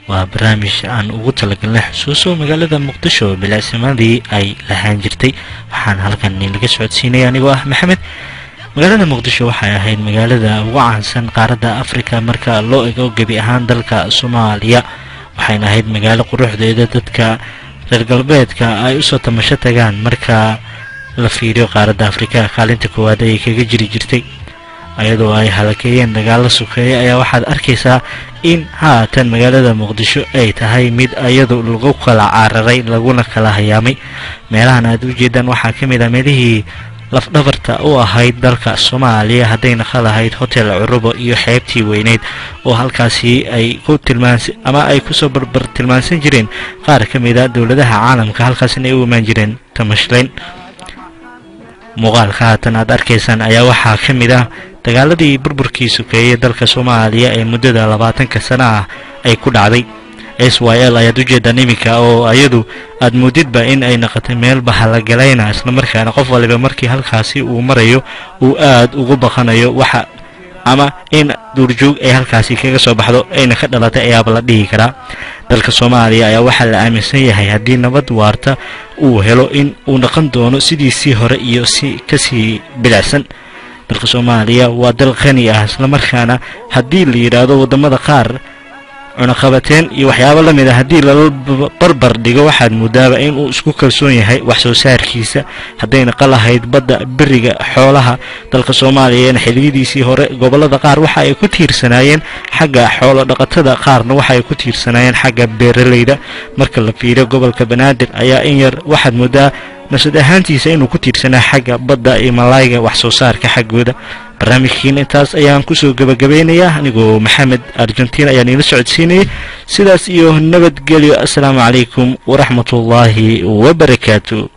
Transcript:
وبرنامج عن وقتلك حسوسه مقالة مقدشو بالاسمادي أي لهان جرتي وحان هلكن نلقى سعود سيني يعني واه محمد مقالة مقدشو waxay ahayd magaalada ugu caansan qaaradda Afrika marka loo eego gabi ahaan dalka Soomaaliya waxayna ahayd magaalo quruxdeeda dadka reer galbeedka ay u soo tamasho tagaan marka la fiiriyo qaaradda Afrika kaalinta koowaad ay kaga jiri jirtay ayadoo ay halkeeyeen dagaal suuqeey ayaa waxaad arkaysaa in haatan magaalada Muqdisho ay tahay mid ayadu lagu kala cararay laguna kala hayaamay meelahan aad u jeedaan waxa kamid ah meelihii laf dhabarta oo ahayd dalka Soomaaliya hadayna khalahayd hotel Curubo iyo xeebtii weyneed oo halkaasi ay ku tilmaansan ama ay ku soo barbar tilmaansan jireen qaar kamid ah dawladaha caalamka halkaasina ay u iman jireen tamashlayn muuqaalka haatan aad arkaysaan ayaa waxaa kamid ah dagaaladii burburkii suuqeeyay dalka Soomaaliya ee muddada 20 sano ah ay ku dhacday SYL ayaa u jeedaan imika oo ayadu aad moodidba in ay noqotay meel bahala galayna isla markaana qof waliba markii halkaasi uu marayo uu aad ugu baqanayo waxa ama in duurjoog ay halkaasi kaga soo baxdo ayna ka dhalatay ayaa la dhihi karaa dalka Soomaaliya ayaa waxa la aaminsan yahay hadii nabad waarta uu helo in uu noqon doono sidii hore iyo si kasii bilaasan dalka Soomaaliya waa dal qani ah isla markaana hadii la yiraahdo wadamada qaar cunaqabateen iyo waxyaabo la mid ah hadii la barbar dhigo waxaad moodaa in uu isku kalsoon yahay wax soo saarkiisa hadayna qalahayd badda bariga xoolaha dalka Soomaaliya xilligiisii hore gobolada qaar waxa ay ku tiirsanaayeen xagga xoolo dhaqatada qaarna waxa ay ku tiirsanaayeen xagga beeraleyda marka la fiiriyo gobolka Banaadir ayaa in yar waxaad moodaa nashad ahaantiisa inuu ku tiirsanaa xagga badda iyo malayga wax soo saarka xaggooda barnaamijkiina intaas ayaan ku soo gabagabeynayaa anigoo Maxamed Argentina ayaan ila socodsiinay sidaas iyo nabadgelyo assalaamu calaykum wa rahmatullaahi wa barakaatuh